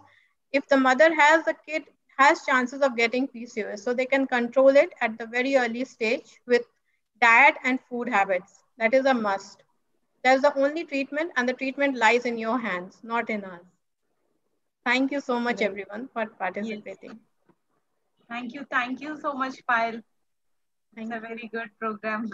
if the mother has a kid has chances of getting PCOS. So they can control it at the very early stage with diet and food habits. That is a must. That's the only treatment, and the treatment lies in your hands, not in us. Thank you so much, everyone, for participating. Yes. Thank you so much, Payal. It's a very good program.